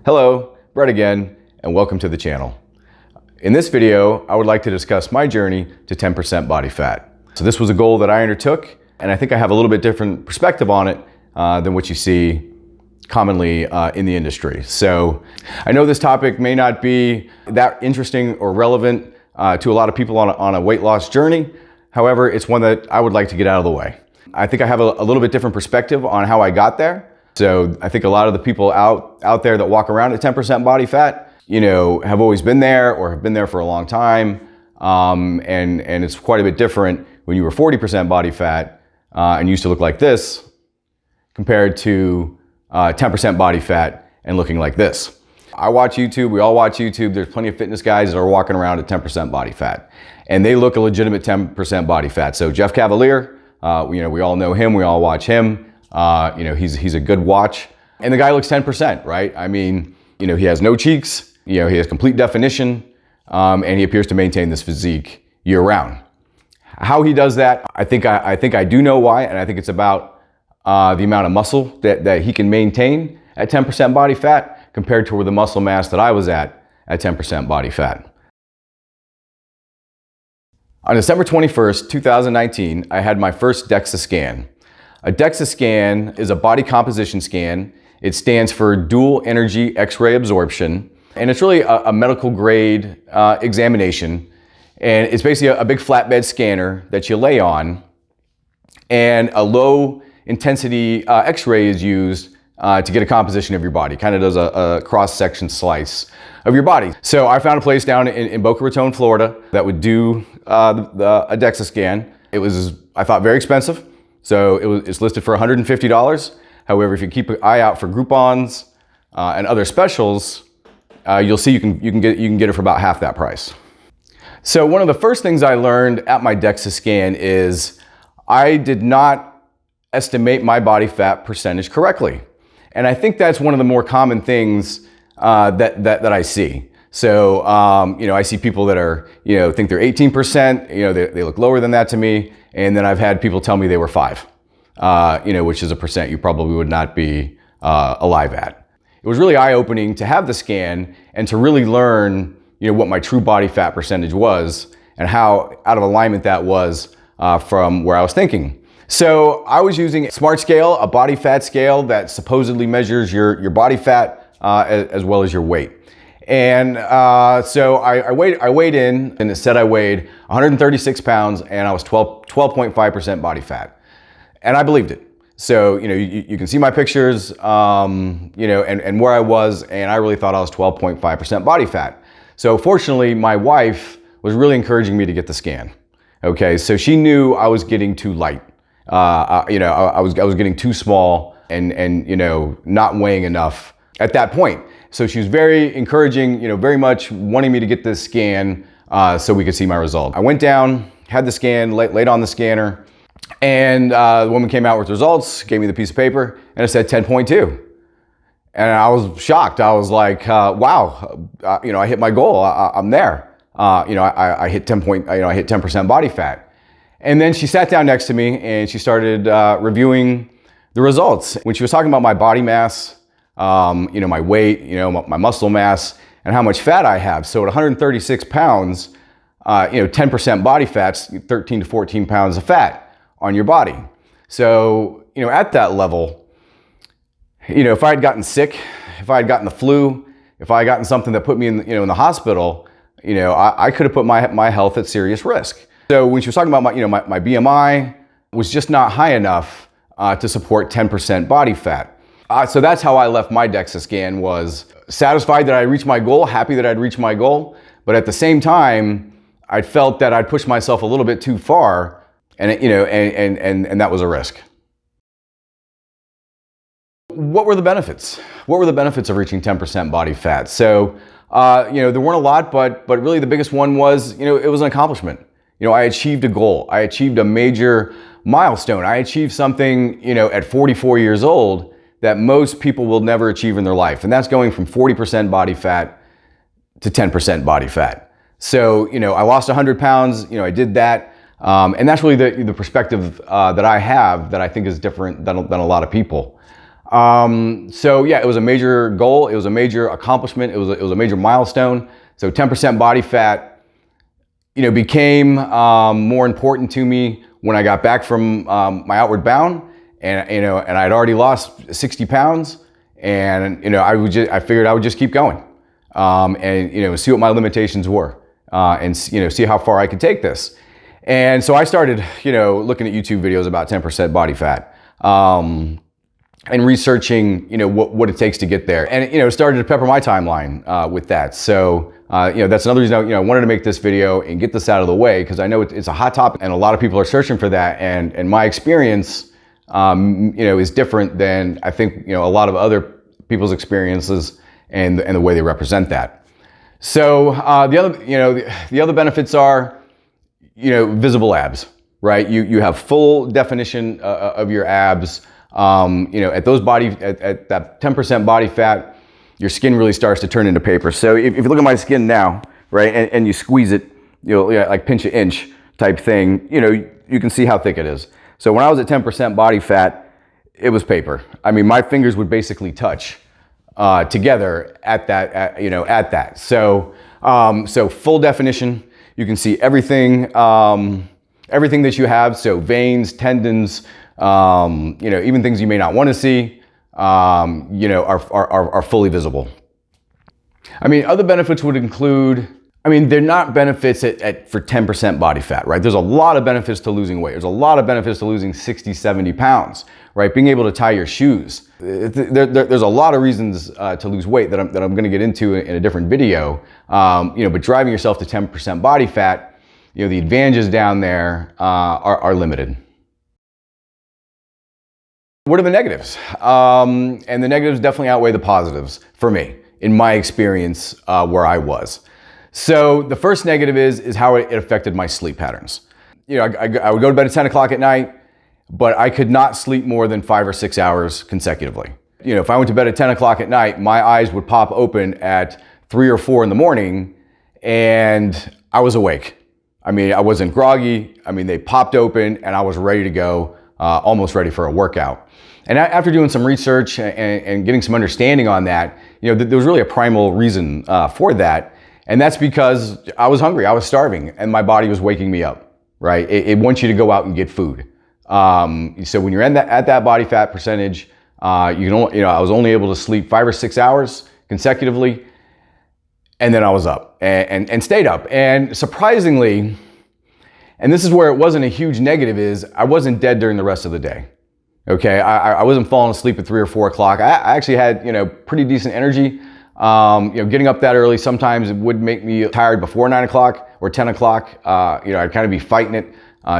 Hello, Brett again, and welcome to the channel. In this video, I would like to discuss my journey to 10% body fat. So this was a goal that I undertook, and I think I have a little bit different perspective on it than what you see commonly in the industry. So I know this topic may not be that interesting or relevant to a lot of people on a weight loss journey. However, it's one that I would like to get out of the way. I think I have a little bit different perspective on how I got there. So I think a lot of the people out there that walk around at 10% body fat, have always been there or have been there for a long time. And it's quite a bit different when you were 40% body fat and used to look like this compared to 10% body fat and looking like this. I watch YouTube, we all watch YouTube. There's plenty of fitness guys that are walking around at 10% body fat and they look a legitimate 10% body fat. So Jeff Cavalier, we all know him, we all watch him. He's a good watch. And the guy looks 10%, right? I mean, he has no cheeks, he has complete definition, and he appears to maintain this physique year round. How he does that, I think I do know why, and I think it's about the amount of muscle that he can maintain at 10% body fat compared to the muscle mass that I was at 10% body fat. On December 21st, 2019, I had my first DXA scan. A DXA scan is a body composition scan. It stands for dual energy X-ray absorption. And it's really a medical grade examination. And it's basically a big flatbed scanner that you lay on. And a low intensity X-ray is used to get a composition of your body. Kind of does a cross-section slice of your body. So I found a place down in Boca Raton, Florida that would do a DXA scan. It was, I thought, very expensive. So it's listed for $150. However, if you keep an eye out for Groupons and other specials, you'll see you can get it for about half that price. So one of the first things I learned at my DXA scan is I did not estimate my body fat percentage correctly. And I think that's one of the more common things that I see. So, I see people that are, think they're 18%, they look lower than that to me. And then I've had people tell me they were 5%, which is a percent you probably would not be alive at. It was really eye-opening to have the scan and to really learn, what my true body fat percentage was and how out of alignment that was from where I was thinking. So I was using a smart scale, a body fat scale that supposedly measures your body fat as well as your weight. And so I weighed in, and it said I weighed 136 pounds and I was 12.5% body fat. And I believed it. So, you can see my pictures, and where I was, and I really thought I was 12.5% body fat. So fortunately, my wife was really encouraging me to get the scan. Okay, so she knew I was getting too light. I was getting too small and not weighing enough at that point. So she was very encouraging, very much wanting me to get this scan so we could see my result. I went down, had the scan, laid on the scanner, and the woman came out with results, gave me the piece of paper, and it said 10.2. And I was shocked. I was like, wow, I hit my goal. I'm there. I hit 10% body fat. And then she sat down next to me and she started reviewing the results. When she was talking about my body mass, my weight, my muscle mass, and how much fat I have. So at 136 pounds, 10% body fat's 13 to 14 pounds of fat on your body. So, at that level, if I had gotten sick, if I had gotten the flu, if I had gotten something that put me in the hospital, I could have put my health at serious risk. So when she was talking about my BMI was just not high enough to support 10% body fat. So that's how I left my DXA scan, was satisfied that I reached my goal, happy that I'd reached my goal, but at the same time, I felt that I'd pushed myself a little bit too far, and and that was a risk. What were the benefits? What were the benefits of reaching 10% body fat? So, there weren't a lot, but really the biggest one was, it was an accomplishment. I achieved a goal. I achieved a major milestone. I achieved something, at 44 years old that most people will never achieve in their life. And that's going from 40% body fat to 10% body fat. So, I lost 100 pounds, I did that. And that's really the perspective that I have that I think is different than a lot of people. So yeah, it was a major goal. It was a major accomplishment. It was a major milestone. So 10% body fat, became more important to me when I got back from my Outward Bound, and and I had already lost 60 pounds, and I figured I would just keep going, and see what my limitations were, and see how far I could take this. And so I started looking at YouTube videos about 10% body fat, and researching what it takes to get there, and started to pepper my timeline with that. So that's another reason I wanted to make this video and get this out of the way, because I know it's a hot topic and a lot of people are searching for that, and my experience is different than I think a lot of other people's experiences and the way they represent that. So the other benefits are visible abs, right? You have full definition of your abs. At that 10% body fat, your skin really starts to turn into paper. So if you look at my skin now, right, and you squeeze it, like pinch an inch type thing, you can see how thick it is. So when I was at 10% body fat, it was paper. I mean, my fingers would basically touch together at that. So full definition, you can see everything, everything that you have. So veins, tendons, even things you may not want to see, are fully visible. I mean, other benefits would include, they're not benefits for 10% body fat, right? There's a lot of benefits to losing weight. There's a lot of benefits to losing 60, 70 pounds, right? Being able to tie your shoes. There's a lot of reasons to lose weight that I'm going to get into in a different video. But driving yourself to 10% body fat, the advantages down there are limited. What are the negatives? And the negatives definitely outweigh the positives for me, in my experience where I was. So the first negative is how it affected my sleep patterns. I would go to bed at 10 o'clock at night, but I could not sleep more than 5 or 6 hours consecutively. If I went to bed at 10 o'clock at night, my eyes would pop open at 3 or 4 in the morning, and I was awake. I wasn't groggy. they popped open, and I was ready to go, almost ready for a workout. And after doing some research and getting some understanding on that, there was really a primal reason for that. And that's because I was hungry, I was starving, and my body was waking me up, right? It wants you to go out and get food. So when you're at that body fat percentage, I was only able to sleep 5 or 6 hours consecutively, and then I was up and stayed up. And surprisingly, and this is where it wasn't a huge negative, is I wasn't dead during the rest of the day. Okay, I wasn't falling asleep at 3 or 4 o'clock. I actually had pretty decent energy. Getting up that early sometimes it would make me tired before 9 o'clock or 10 o'clock. I'd kind of be fighting it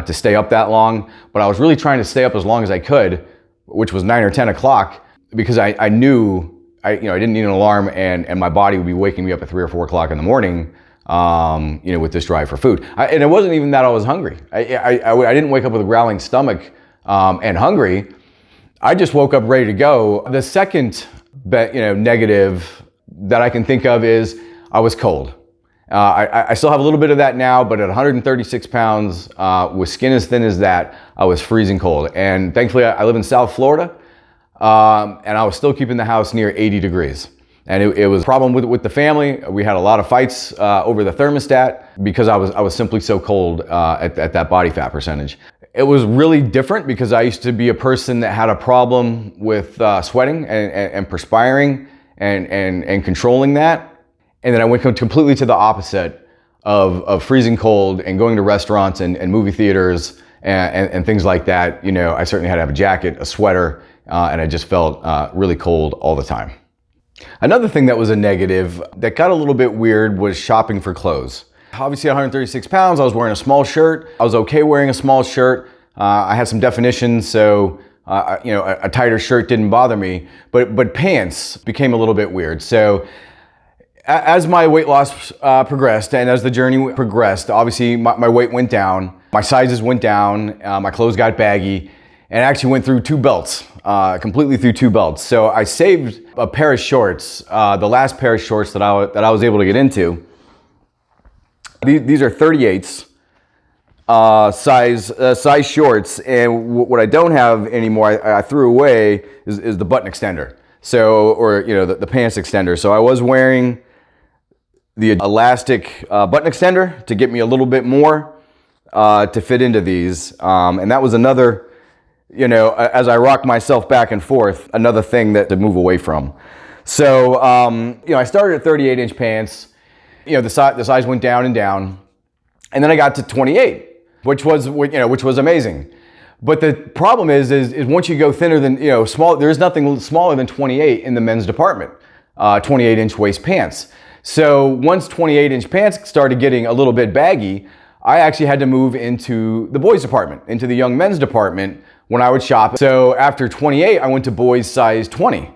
to stay up that long, but I was really trying to stay up as long as I could, which was 9 or 10 o'clock, because I knew I didn't need an alarm, and my body would be waking me up at 3 or 4 o'clock in the morning, with this drive for food. And it wasn't even that I was hungry. I didn't wake up with a growling stomach and hungry. I just woke up ready to go. The second negative that I can think of is I was cold. I still have a little bit of that now, but at 136 pounds, with skin as thin as that, I was freezing cold. And thankfully, I live in South Florida, and I was still keeping the house near 80 degrees. And it was a problem with the family. We had a lot of fights over the thermostat because I was simply so cold at that body fat percentage. It was really different because I used to be a person that had a problem with sweating and perspiring and controlling that. And then I went completely to the opposite of freezing cold and going to restaurants and movie theaters and things like that. I certainly had to have a jacket, a sweater, and I just felt really cold all the time. Another thing that was a negative that got a little bit weird was shopping for clothes. Obviously at 136 pounds, I was wearing a small shirt. I was okay wearing a small shirt. I had some definition, so a tighter shirt didn't bother me, but pants became a little bit weird. So as my weight loss progressed and as the journey progressed, obviously my weight went down, my sizes went down, my clothes got baggy, and I actually went through 2 belts, completely through 2 belts. So I saved a pair of shorts, the last pair of shorts that I was able to get into. These are 38s. size shorts, and what I don't have anymore, I threw away, is the button extender. So, or the pants extender. So I was wearing the elastic button extender to get me a little bit more to fit into these, and that was another, as I rocked myself back and forth, another thing that to move away from. So I started at 38-inch pants. The size went down and down, and then I got to 28. Which was amazing. But the problem is once you go thinner than, small, there's nothing smaller than 28 in the men's department, 28-inch waist pants. So once 28-inch pants started getting a little bit baggy, I actually had to move into the boys department, into the young men's department when I would shop. So after 28, I went to boys size 20.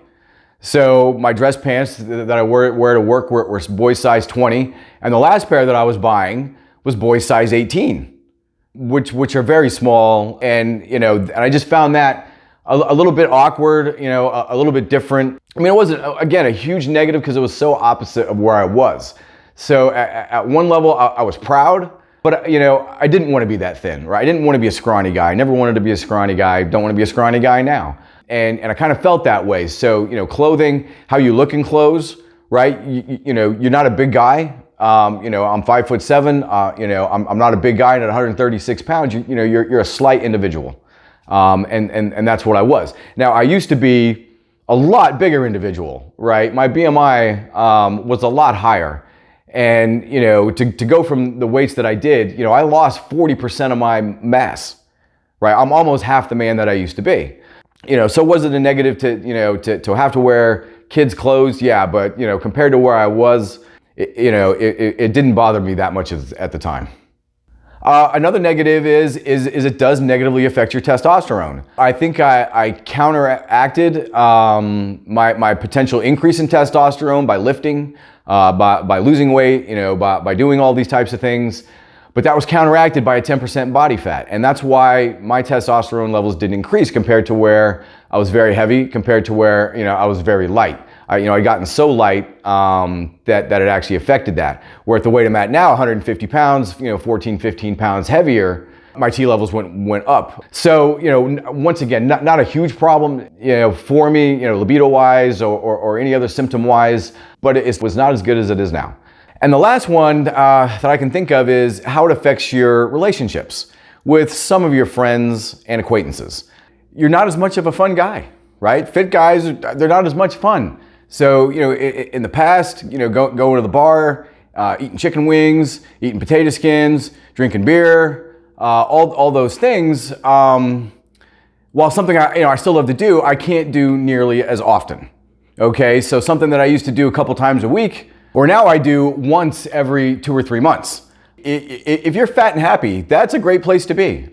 So my dress pants that I wear to work were boys size 20. And the last pair that I was buying was boys size 18. Which are very small, and I just found that a little bit awkward, a little bit different. I mean, it wasn't, again, a huge negative because it was so opposite of where I was. So at one level, I was proud, but I didn't want to be that thin, right? I didn't want to be a scrawny guy. I never wanted to be a scrawny guy. Don't want to be a scrawny guy now. And I kind of felt that way. So, clothing, how you look in clothes, right? You're not a big guy. I'm 5'7". I'm not a big guy, and at 136 pounds, you're a slight individual, and that's what I was. Now I used to be a lot bigger individual, right? My BMI was a lot higher, and to go from the weights that I did, I lost 40% of my mass, right? I'm almost half the man that I used to be. So was it a negative to have to wear kids' clothes? Yeah, but compared to where I was. It didn't bother me that much at the time. Another negative is it does negatively affect your testosterone. I think I counteracted my potential increase in testosterone by lifting, by losing weight, by doing all these types of things. But that was counteracted by a 10% body fat. And that's why my testosterone levels didn't increase compared to where I was very heavy, compared to where I was very light. I'd gotten so light that it actually affected that. Where at the weight I'm at now, 150 pounds, 14, 15 pounds heavier, my T levels went up. So, once again, not a huge problem, for me, libido-wise or any other symptom-wise, but it was not as good as it is now. And the last one that I can think of is how it affects your relationships with some of your friends and acquaintances. You're not as much of a fun guy, right? Fit guys, they're not as much fun. So, in the past, going to the bar, eating chicken wings, eating potato skins, drinking beer, all those things, while something I still love to do, I can't do nearly as often. Okay, so something that I used to do a couple times a week, or now I do once every 2 or 3 months. If you're fat and happy, that's a great place to be.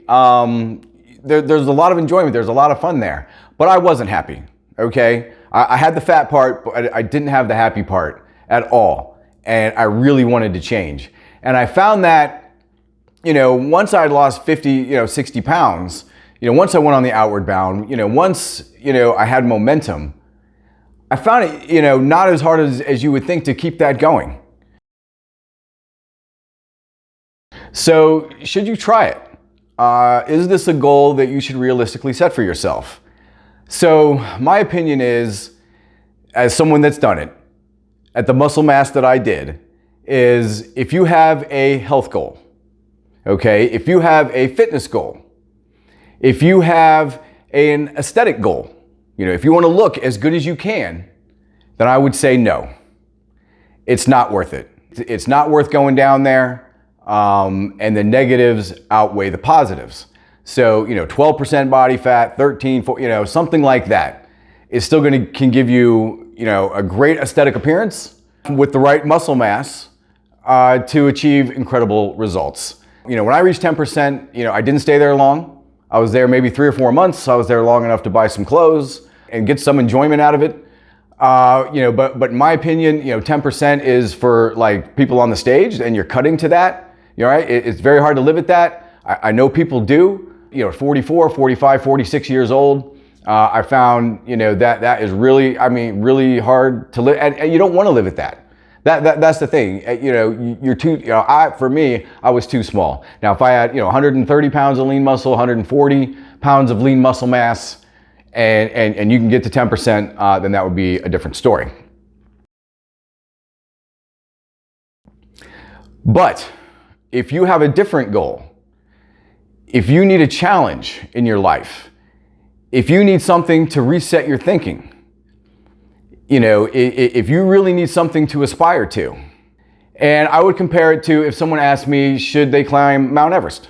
There's a lot of enjoyment, there's a lot of fun there, but I wasn't happy, okay? I had the fat part, but I didn't have the happy part at all. And I really wanted to change. And I found that, once I'd lost 50, 60 pounds, once I went on the outward bound, once, I had momentum, I found it, not as hard as you would think to keep that going. So should you try it? Is this a goal that you should realistically set for yourself? So my opinion is, as someone that's done it, at the muscle mass that I did, is if you have a health goal, okay, if you have a fitness goal, if you have an aesthetic goal, if you want to look as good as you can, then I would say no. It's not worth it. It's not worth going down there, and the negatives outweigh the positives. So, 12% body fat, 13, 4, something like that is still can give you, a great aesthetic appearance with the right muscle mass to achieve incredible results. When I reached 10%, I didn't stay there long. I was there maybe 3 or 4 months. I was there long enough to buy some clothes and get some enjoyment out of it. But in my opinion, 10% is for like people on the stage, and you're cutting to that. Right? It's very hard to live at that. I know people do. 44, 45, 46 years old. I found, that is really, really hard to live, and you don't want to live at that. That's the thing. You know, you're too, you know, for me, I was too small. Now, if I had, you know, 130 pounds of lean muscle, 140 pounds of lean muscle mass, and you can get to 10%, then that would be a different story. But if you have a different goal, if you need a challenge in your life, if you need something to reset your thinking, you know, if you really need something to aspire to, and I would compare it to if someone asked me, should they climb Mount Everest?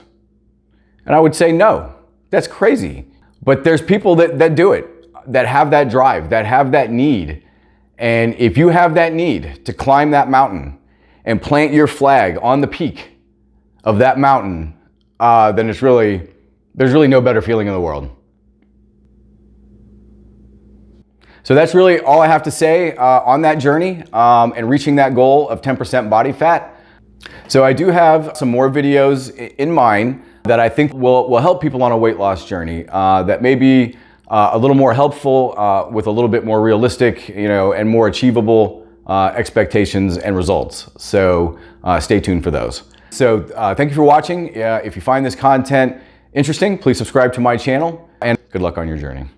And I would say, no, that's crazy. But there's people that do it, that have that drive, that have that need. And if you have that need to climb that mountain and plant your flag on the peak of that mountain, then there's really no better feeling in the world. So that's really all I have to say on that journey and reaching that goal of 10% body fat. So I do have some more videos in mind that I think will help people on a weight loss journey that may be a little more helpful with a little bit more realistic, you know, and more achievable expectations and results. So stay tuned for those. So thank you for watching. If you find this content interesting, please subscribe to my channel, and good luck on your journey.